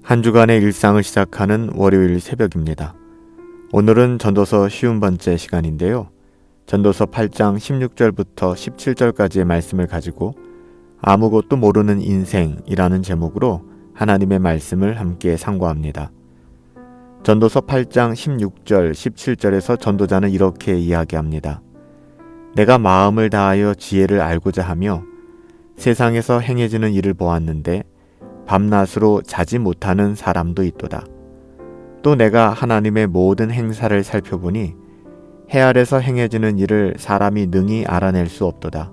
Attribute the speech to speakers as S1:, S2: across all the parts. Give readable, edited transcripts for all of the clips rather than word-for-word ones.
S1: 한 주간의 일상을 시작하는 월요일 새벽입니다. 오늘은 전도서 쉬운 번째 시간인데요. 전도서 8장 16절부터 17절까지의 말씀을 가지고 아무것도 모르는 인생이라는 제목으로 하나님의 말씀을 함께 상고합니다. 전도서 8장 16절, 17절에서 전도자는 이렇게 이야기합니다. 내가 마음을 다하여 지혜를 알고자 하며 세상에서 행해지는 일을 보았는데 밤낮으로 자지 못하는 사람도 있도다. 또 내가 하나님의 모든 행사를 살펴보니 해 아래서 행해지는 일을 사람이 능히 알아낼 수 없도다.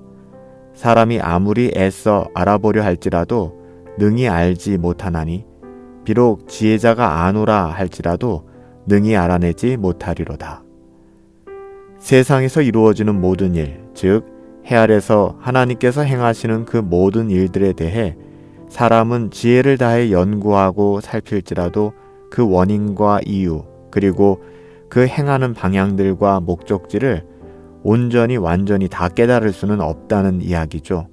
S1: 사람이 아무리 애써 알아보려 할지라도 능히 알지 못하나니 비록 지혜자가 아노라 할지라도 능히 알아내지 못하리로다. 세상에서 이루어지는 모든 일, 즉 해 아래서 하나님께서 행하시는 그 모든 일들에 대해 사람은 지혜를 다해 연구하고 살필지라도 그 원인과 이유, 그리고 그 행하는 방향들과 목적지를 온전히 완전히 다 깨달을 수는 없다는 이야기죠.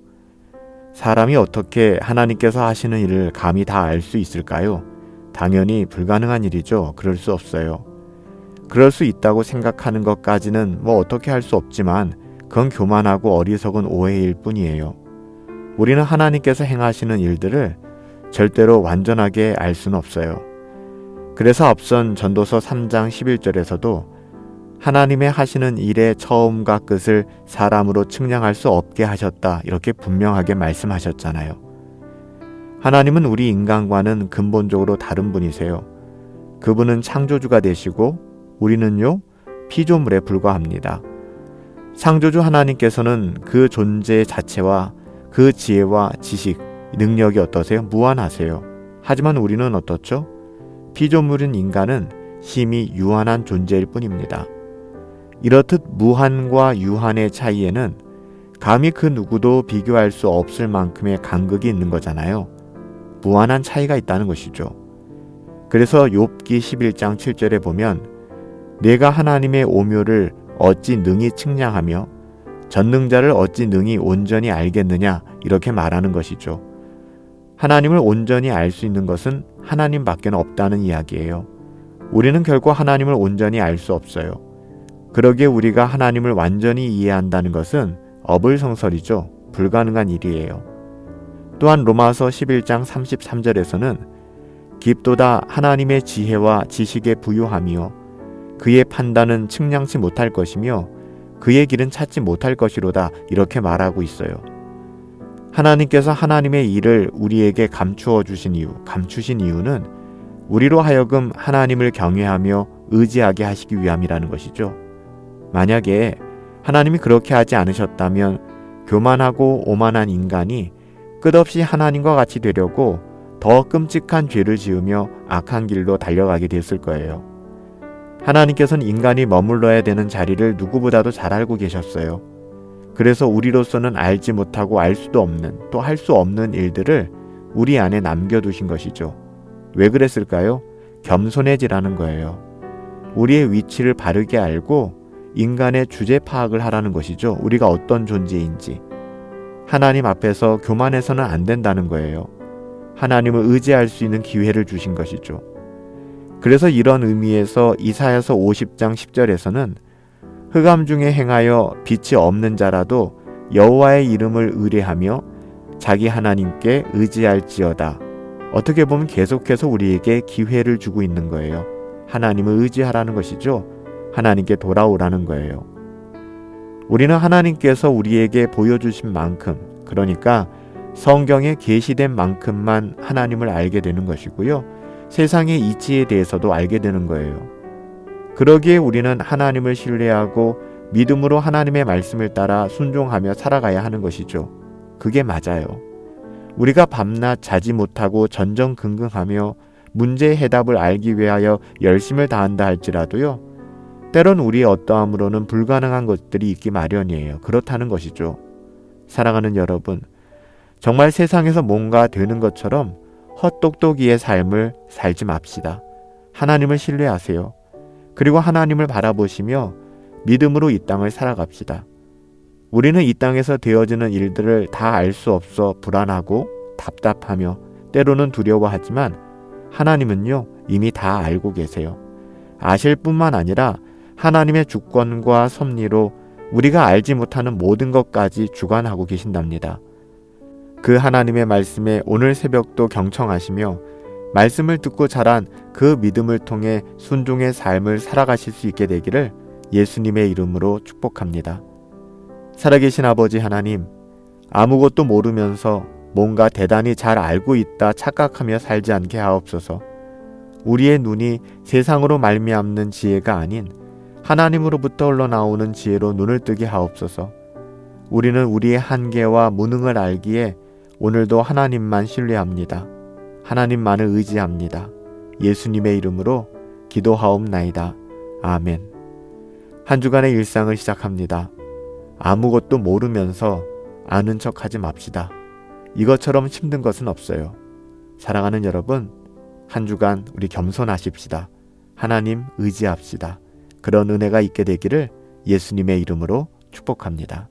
S1: 사람이 어떻게 하나님께서 하시는 일을 감히 다 알 수 있을까요? 당연히 불가능한 일이죠. 그럴 수 없어요. 그럴 수 있다고 생각하는 것까지는 어떻게 할 수 없지만 그건 교만하고 어리석은 오해일 뿐이에요. 우리는 하나님께서 행하시는 일들을 절대로 완전하게 알 수는 없어요. 그래서 앞선 전도서 3장 11절에서도 하나님의 하시는 일의 처음과 끝을 사람으로 측량할 수 없게 하셨다, 이렇게 분명하게 말씀하셨잖아요. 하나님은 우리 인간과는 근본적으로 다른 분이세요. 그분은 창조주가 되시고 우리는요, 피조물에 불과합니다. 창조주 하나님께서는 그 존재 자체와 그 지혜와 지식, 능력이 어떠세요? 무한하세요. 하지만 우리는 어떻죠? 피조물인 인간은 힘이 유한한 존재일 뿐입니다. 이렇듯 무한과 유한의 차이에는 감히 그 누구도 비교할 수 없을 만큼의 간극이 있는 거잖아요. 무한한 차이가 있다는 것이죠. 그래서 욥기 11장 7절에 보면 내가 하나님의 오묘를 어찌 능히 측량하며 전능자를 어찌 능히 온전히 알겠느냐, 이렇게 말하는 것이죠. 하나님을 온전히 알 수 있는 것은 하나님밖에 없다는 이야기예요. 우리는 결코 하나님을 온전히 알 수 없어요. 그러기에 우리가 하나님을 완전히 이해한다는 것은 어불성설이죠. 불가능한 일이에요. 또한 로마서 11장 33절에서는 깊도다 하나님의 지혜와 지식에 부유하며 그의 판단은 측량치 못할 것이며 그의 길은 찾지 못할 것이로다, 이렇게 말하고 있어요. 하나님께서 하나님의 일을 우리에게 감추신 이유는 우리로 하여금 하나님을 경외하며 의지하게 하시기 위함이라는 것이죠. 만약에 하나님이 그렇게 하지 않으셨다면 교만하고 오만한 인간이 끝없이 하나님과 같이 되려고 더 끔찍한 죄를 지으며 악한 길로 달려가게 됐을 거예요. 하나님께서는 인간이 머물러야 되는 자리를 누구보다도 잘 알고 계셨어요. 그래서 우리로서는 알지 못하고 알 수도 없는, 또 할 수 없는 일들을 우리 안에 남겨두신 것이죠. 왜 그랬을까요? 겸손해지라는 거예요. 우리의 위치를 바르게 알고 인간의 주제 파악을 하라는 것이죠. 우리가 어떤 존재인지. 하나님 앞에서 교만해서는 안 된다는 거예요. 하나님을 의지할 수 있는 기회를 주신 것이죠. 그래서 이런 의미에서 이사야서 50장 10절에서는 흑암 중에 행하여 빛이 없는 자라도 여호와의 이름을 의뢰하며 자기 하나님께 의지할지어다. 어떻게 보면 계속해서 우리에게 기회를 주고 있는 거예요. 하나님을 의지하라는 것이죠. 하나님께 돌아오라는 거예요. 우리는 하나님께서 우리에게 보여주신 만큼, 그러니까 성경에 계시된 만큼만 하나님을 알게 되는 것이고요. 세상의 이치에 대해서도 알게 되는 거예요. 그러기에 우리는 하나님을 신뢰하고 믿음으로 하나님의 말씀을 따라 순종하며 살아가야 하는 것이죠. 그게 맞아요. 우리가 밤낮 자지 못하고 전전긍긍하며 문제의 해답을 알기 위하여 열심을 다한다 할지라도요, 때론 우리의 어떠함으로는 불가능한 것들이 있기 마련이에요. 그렇다는 것이죠. 사랑하는 여러분, 정말 세상에서 뭔가 되는 것처럼 헛똑똑이의 삶을 살지 맙시다. 하나님을 신뢰하세요. 그리고 하나님을 바라보시며 믿음으로 이 땅을 살아갑시다. 우리는 이 땅에서 되어지는 일들을 다 알 수 없어 불안하고 답답하며 때로는 두려워하지만 하나님은요, 이미 다 알고 계세요. 아실 뿐만 아니라 하나님의 주권과 섭리로 우리가 알지 못하는 모든 것까지 주관하고 계신답니다. 그 하나님의 말씀에 오늘 새벽도 경청하시며 말씀을 듣고 자란 그 믿음을 통해 순종의 삶을 살아가실 수 있게 되기를 예수님의 이름으로 축복합니다. 살아계신 아버지 하나님, 아무것도 모르면서 뭔가 대단히 잘 알고 있다 착각하며 살지 않게 하옵소서. 우리의 눈이 세상으로 말미암는 지혜가 아닌 하나님으로부터 흘러나오는 지혜로 눈을 뜨게 하옵소서. 우리는 우리의 한계와 무능을 알기에 오늘도 하나님만 신뢰합니다. 하나님만을 의지합니다. 예수님의 이름으로 기도하옵나이다. 아멘. 한 주간의 일상을 시작합니다. 아무것도 모르면서 아는 척하지 맙시다. 이것처럼 힘든 것은 없어요. 사랑하는 여러분, 한 주간 우리 겸손하십시다. 하나님 의지합시다. 그런 은혜가 있게 되기를 예수님의 이름으로 축복합니다.